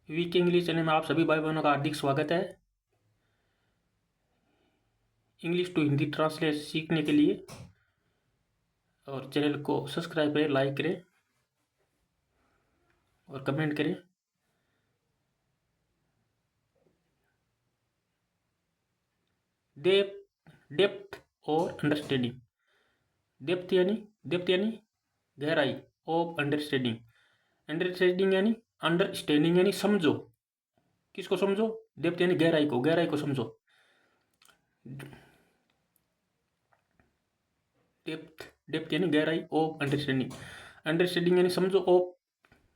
Week English channel में आप सभी भाई बहनों का हार्दिक स्वागत है। इंग्लिश टू हिंदी ट्रांसलेट सीखने के लिए और चैनल को सब्सक्राइब करें, लाइक करें और कमेंट करें। डेप्थ और अंडरस्टैंडिंग। डेप्थ यानी गहराई, ऑफ अंडरस्टैंडिंग। अंडरस्टैंडिंग यानी अंडरस्टैंडिंग यानी समझो। किसको समझो? डेप्थ यानी गहराई को समझो। डेप्थ यानी गहराई, ऑफ अंडरस्टैंडिंग। अंडरस्टैंडिंग यानी समझो, ऑफ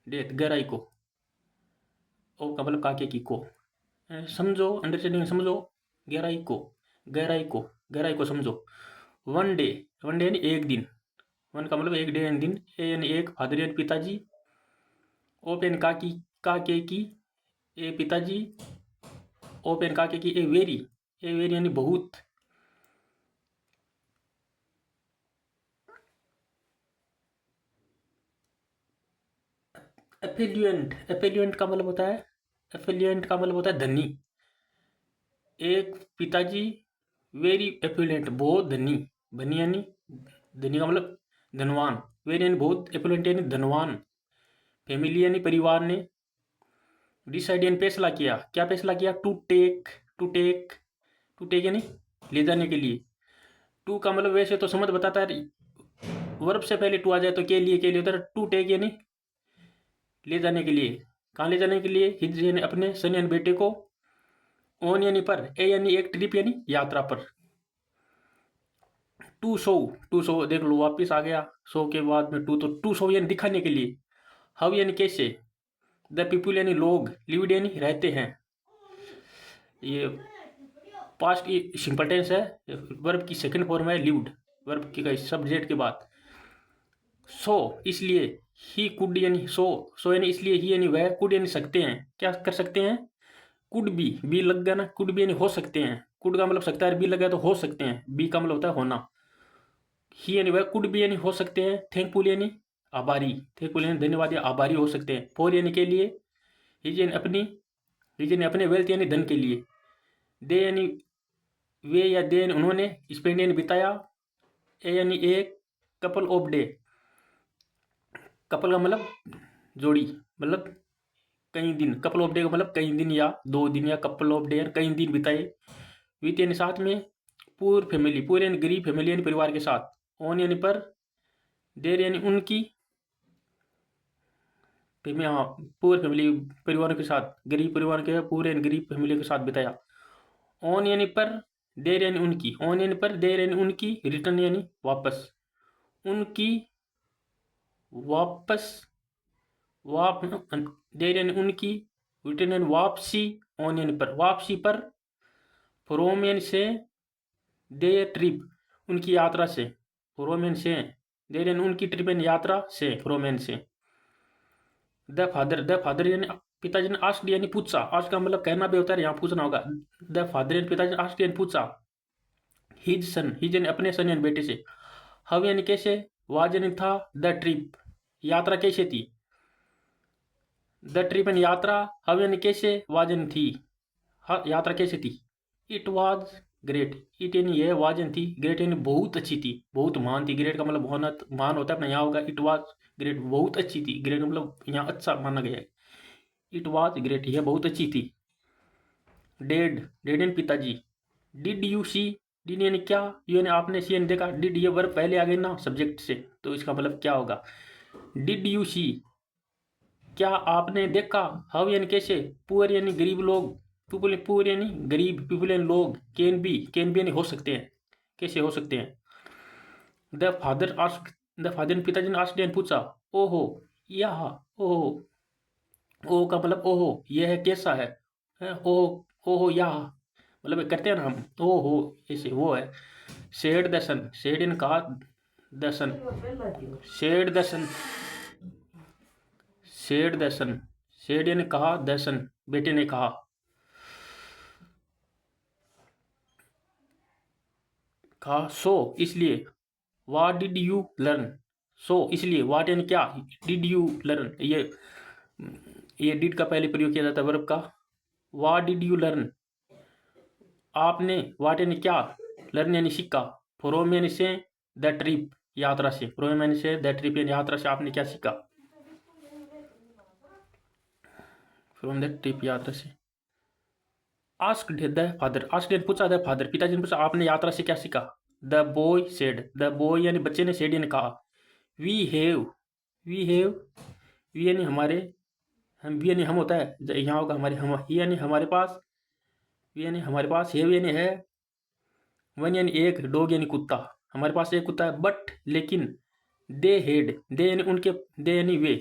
डेप्थ गहराई को। ऑफ का मतलब काके की को। समझो, अंडरस्टैंडिंग समझो, गहराई को समझो। वन डे यानी एक दिन। वन का मतलब एक डे यानी दिन। ए यानी एक, फादर यानी पिताजी। ओप यानी काके की, ए पिताजी। ओप यानी काके की, ए वेरी यानी बहुत। एफिलियंट का मतलब होता है, धनी। एक पिताजी, वेरी एफिलियंट बहुत धनी। धनी यानी धनी का मतलब धनवान। वेरी यानी बहुत, एफिलियंट यानी धनवान। फैमिली यानी परिवार ने। डिसाइड यानी फैसला किया। क्या फैसला किया? टू टेक यानी ले जाने के लिए। टू का मतलब वैसे तो समझ बताता है, वर्ब से पहले टू आ जाए तो के लिए होता है। टू टेक यानी ले जाने के लिए। कहाँ ले जाने के लिए? हिज यानी अपने, सन यानी बेटे को। ऑन यानी पर, ए यानी एक, ट्रिप यानी यात्रा पर। टू शो देख लो वापिस आ गया। शो के बाद में टू शो यानी दिखाने के लिए। हाउ यानी कैसे। द पीपुल यानी लोग। लिव्ड यानी रहते हैं। ये पास्ट की सिंपल टेंस है। वर्ब की सेकंड फॉर्म है लिव्ड। वर्ब की सब्जेक्ट के बाद सो, इसलिए। ही कुड यानी सो यानी इसलिए। ही यानी वह, कुड यानी सकते हैं। क्या कर सकते हैं? कुड बी लग गया ना। कुड बी यानी हो सकते हैं। कुड का मतलब सकता है, बी लग गया तो हो सकते हैं। बी का मतलब होता है होना। ही यानी वह, कुड बी यानी हो सकते हैं। थैंकफुल यानी आभारी। थैंकफुल यानी धन्यवाद या आभारी हो सकते हैं। फॉर यानी के लिए। हिज यानी अपनी। हिज यानी अपने, वेल्थ यानी धन के लिए। दे यानी वे या दे यानी उन्होंने। स्पेंड यानी बिताया। ए यानी एक, कपल ऑफ डे। कपल का मतलब जोड़ी, मतलब कई दिन। कपल ऑफ डे का मतलब कई दिन या 2 दिन, या कपल ऑफ डे कई दिन बिताए। विथ यानी साथ में। पूर यानी गरीब, फैमिली यानी परिवार के साथ। ऑन यानी पर। देर यानी उनकी। पूर फैमिली परिवारों के साथ, गरीब परिवार के, पूरे यानी गरीब फैमिली के साथ बिताया। ऑन यानी पर, देर यानी उनकी। ऑन यानी पर, देर यानी उनकी। रिटर्न यानी वापस। उनकी वापस, वाप देर यानी उनकी। रिटर्न यानी वापसी। ऑन यानी पर, वापसी पर। फ्रोम यानी से। दे ट्रिप उनकी यात्रा से। फ्रोम यानी से। देर यानी उनकी, ट्रिप यानी यात्रा से, फ्रोम यानी से। द फादर यानी पिताजी ने आस्क्ड यानी पूछा। आस्क का मतलब कहना भी होता है, यहाँ पूछना होगा। द फादर यानी पिताजी ने आस्क्ड यानी पूछा। हिज यानी अपने, सन यानी बेटे से। हाउ यानी कैसे। वाज यानी था। द ट्रिप यात्रा कैसे थी। द ट्रिप यानी यात्रा। हाउ यानी कैसे। वाज यानी थी। यात्रा कैसे थी। It was great. इट यानी यह, वाज यानी थी, ग्रेट यानी बहुत अच्छी थी, बहुत महान थी। ग्रेट का मतलब महान होता है अपना, यहाँ होगा इट वाज ग्रेट, बहुत अच्छी थी। ग्रेट मतलब यहाँ अच्छा माना गया है। इट वाज ग्रेट, यह बहुत अच्छी थी। डेड यानी पिताजी। Did you see. डिड यानी क्या, यू यानी आपने, सी यानी देखा। डिड ये वर्ब पहले आ गई ना सब्जेक्ट से, तो इसका मतलब क्या होगा। डिड यू सी, क्या आपने देखा। हाउ यानी कैसे। पुअर यानी गरीब लोग। पीपल पुअर यानी गरीब, पीपल यानी लोग। कैन बी यानी हो सकते हैं, कैसे हो सकते हैं। द फादर पिताजी ने आस्क्ड यानी पूछा। ओहो, यह, ओहो। ओ का मतलब ओहो यह है, कैसा है। ओहो, ओहो यह, मतलब करते हैं ना हम, ओहो ऐसे वो है। शेड इन कहा। दसन शेड दसन शेड दसन शेड यानी कहा। दसन बेटे ने कहा। सो इसलिए। What did you learn. So इसलिए, वाट यानी क्या, डिड यू लर्न ये ये डिड का पहले प्रयोग किया जाता है वर्ब का। व्हाट डिड यू लर्न, आपने, व्हाट यानी क्या, लर्न यानी सीखा, फ्रॉम यानी से, द ट्रिप यात्रा से, फ्रॉम यानी से, द ट्रिप यानी यात्रा से आपने क्या सीखा, फ्रॉम द ट्रिप यात्रा से। आस्क्ड द फादर, आस्क्ड यानी पूछा, द फादर पिताजी ने पूछा आपने यात्रा से क्या सीखा। The boy said, the boy यानी बच्चे ने, सेड यानी कहा। We have, we have, we यानी हमारे, हम, वी यानी हम होता है, यहाँ होगा हमारे, हम, ही यानी हमारे पास, वी यानी हमारे पास, हैव यानी है, वन यानी एक, डॉग यानी कुत्ता, हमारे पास एक कुत्ता है। बट लेकिन, दे हेड, दे यानी उनके, दे यानी वे,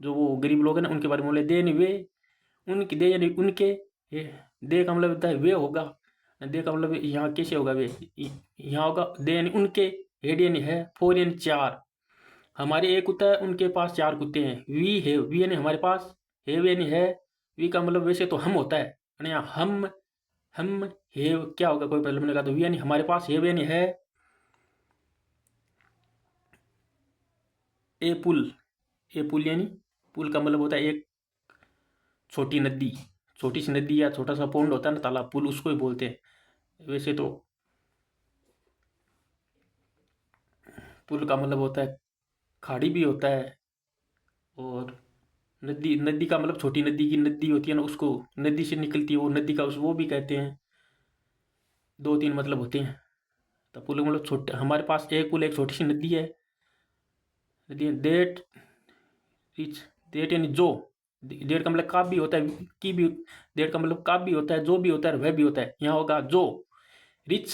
जो वो गरीब लोग हैं ना उनके बारे में बोले, दे यानी वे, उनके, दे यानी उनके, दे का मतलब होता है वे होगा, दे का मतलब यहाँ कैसे होगा वे, यहाँ होगा दे यानी उनके, हेड यानी है, फोर यानी चार, हमारे एक कुत्ता है उनके पास चार कुत्ते हैं। वी हैव, वी यानी हमारे पास, हैव यानी है, वी का मतलब वैसे तो हम होता है, यानी हम हैव क्या होगा कोई प्रॉब्लम नहीं लगा, तो वी यानी हमारे पास, हैव यानी है, ए पुल, ए पुल यानी, पुल का मतलब होता है एक छोटी नदी, छोटी सी नदी या छोटा सा पौंड होता है ना तालाब, पुल उसको ही बोलते हैं। वैसे तो पुल का मतलब होता है खाड़ी भी होता है, और नदी, नदी का मतलब छोटी नदी की, नदी होती है ना उसको, नदी से निकलती है वो नदी का, उस वो भी कहते हैं, दो तीन मतलब होते हैं। तो पुल का मतलब छोटे, हमारे पास एक पुल, एक छोटी सी नदी है, नदी है, देट रिच, देट यानी जो, डेट का मतलब काफ भी होता है, की भी, डेट का मतलब काफ भी होता है, जो भी होता है, वह भी होता है, यहाँ होगा जो। रिच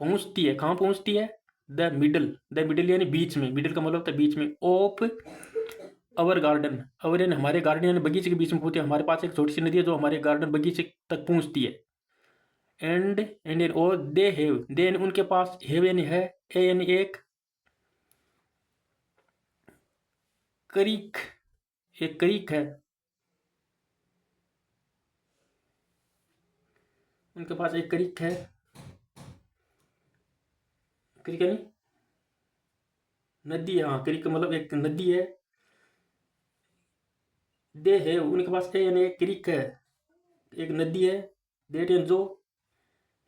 पहुंचती है, कहाँ पहुंचती है, द मिडल यानी बीच में, मिडल का मतलब होता है बीच में, ऑफ अवर गार्डन, अवर यानी हमारे गार्डन यानी बगीचे के बीच में पहुंचती है, हमारे पास एक छोटी सी नदी है जो हमारे गार्डन बगीचे तक पहुंचती है। एंड और दे हैव, दे यानी उनके पास, हैव यानी है, ए यानी एक, करीक, एक करीक है, उनके पास एक करीक है, क्रिक यानी नदी, हाँ क्रिक मतलब एक नदी है। दे है उनके पास, है यानी एक क्रिक है, एक नदी है। देट यानी जो,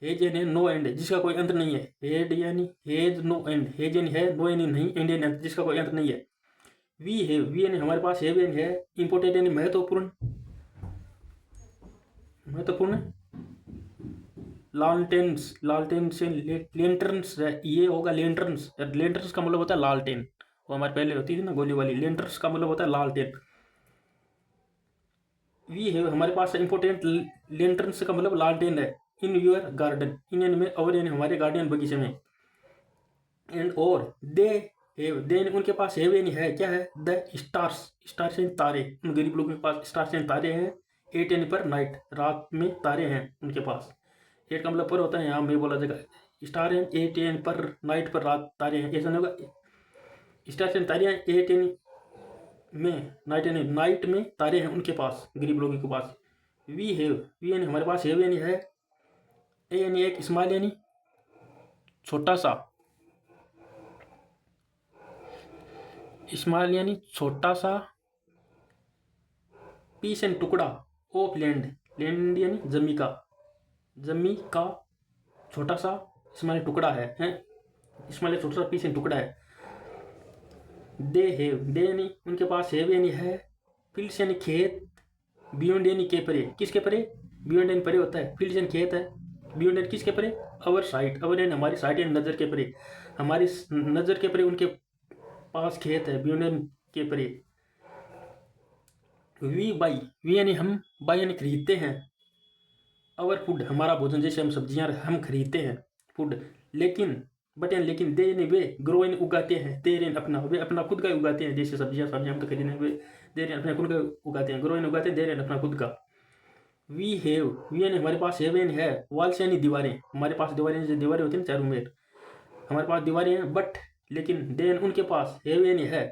हेज यानी नो एंड, जिसका कोई अंत नहीं है, हेड यानी हेज, नो एंड, हेज यानी है, नो यानी नहीं, एंड यानी अंत, जिसका कोई अंत नहीं है। वी है, वी यानी हमारे पास, हैव यानी है, इंपोर्टेंट यानी महत्वपूर्ण, महत्वपूर्ण, लालटेन्स, लालटेन से लेंटर्न्स, ये होगा लेंटर्न्स, लेंटर्न्स का मतलब होता है लालटेन, वो हमारे पहले होती थी ना गोली वाली, लेंटर्स का मतलब होता है लालटेन। वी है हमारे पास इंपोर्टेंट, लेंटर्न्स का मतलब लालटेन है, इन योर गार्डन, इन यानी में, और यानी हमारे गार्डन बगीचे में। एंड और दे हैव, दे उनके पास, हैव यानी है, क्या है, द स्टार्स, स्टार्स यानी तारे, उन गरीब लोगों के पास स्टार्स यानी तारे हैं। एट यानी पर, नाइट रात में तारे हैं उनके पास, एट का मतलब पर होता है, यहाँ में बोला जाएगा स्टार है, एट यानी पर, नाइट पर रात तारे हैं, ऐसा नहीं होगा, स्टार्स यानी तारे हैं, एट यानी में, नाइट यानी नाइट में तारे हैं उनके पास, गरीब लोगों के पास। वी हैव, वी यानी हमारे पास, हैव यानी है, ए यानी एक, स्मॉल यानी छोटा सा, स्मॉल यानी छोटा सा, पीस एंड टुकड़ा, ऑफ लैंड, लैंड यानी जमी का, जमी का छोटा सा, स्मॉल टुकड़ा है, स्मॉल छोटा सा पीस एंड टुकड़ा है। दे हैव, दे यानी उनके पास, हैव यानी है, फील्ड्स यानी खेत, बियॉन्ड यानी के परे, किसके परे, बियॉन्ड यानी परे होता है, फील्ड्स यानी खेत है, बियॉन्ड यानी किसके परे, अवर साइट, अवर यानी हमारी साइट यानी नज़र के परे, हमारी नज़र के परे उनके पास खेत है, बियॉन्ड यानी के परे। वी बाई, वी यानी हम, बाई यानी खरीदते हैं, अवर फूड हमारा भोजन, जैसे हम सब्जियां हम खरीदते हैं फूड, लेकिन, बट यानी लेकिन, दे यानी वे, ग्रो यानी उगाते हैं, दे यानी अपना, वे अपना खुद का उगाते हैं, जैसे सब्जियां सब्जियां हम तो खरीदने, वे दे यानी अपना खुद का उगाते हैं, ग्रो यानी उगाते हैं, दे यानी अपना खुद का। वी हैव, वी यानी हमारे पास, हैव यानी है, वॉल्स यानी दीवारें, हमारे पास दीवारें, जैसे दीवारें होती हैं ना चारों में, हमारे पास दीवारें हैं। बट लेकिन, दे यानी उनके पास, हैव यानी है,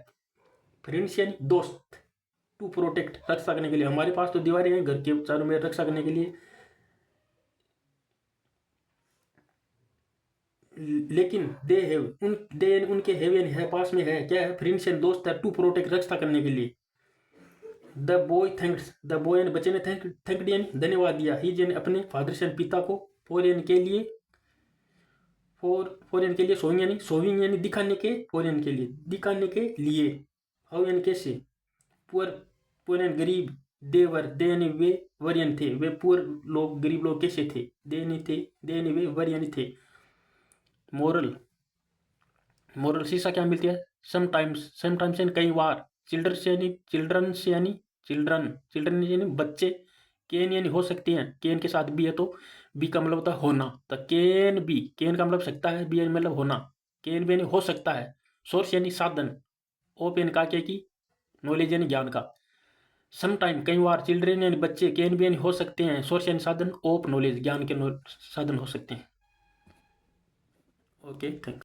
फ्रेंड्स यानी दोस्त, टू प्रोटेक्ट रक्षा करने के लिए, हमारे पास तो दीवारें हैं घर के चारों में रक्षा करने के लिए, लेकिन दे हैव, उन, दे उनके हैव यानी है, पास में है, क्या है, फ्रेंड्स एंड दोस्त है, टू प्रोटेक्ट रक्षा करने के लिए। The boy thanks, the boy यानी बच्चे ने थैंक्ड यानी धन्यवाद दिया, हिज यानी अपने, फादर यानी पिता को, फॉर यानी के लिए, फॉर यानी के लिए, शोविंग यानी दिखाने के, फॉर यानी के लिए, दिखाने के लिए, हाउ यानी कैसे, पुअर, पुअर यानी गरीब, दे यानी वे, वर यानी थे, वे पुअर लोग, गरीब लोग कैसे थे, दे यानी थे, दे यानी वे, वर यानी थे। मोरल, मोरल शिक्षा क्या मिलती है, समटाइम्स यानी कई बार, चिल्ड्रंस यानी चिल्ड्रन यानी बच्चे, कैन यानी हो सकते हैं, कैन के साथ बी है तो बी का मतलब होता है होना, तो कैन बी, कैन का मतलब सकता है, बी यानी मतलब होना, कैन बी यानी हो सकता है, सोर्स यानी साधन, ओप यानी का क्या की, नॉलेज यानी ज्ञान का, समटाइम कई बार, चिल्ड्रेन यानी बच्चे, कैन बी यानी हो सकते हैं, सोर्स यानी साधन, ओप नॉलेज ज्ञान के साधन हो सकते हैं। Okay thank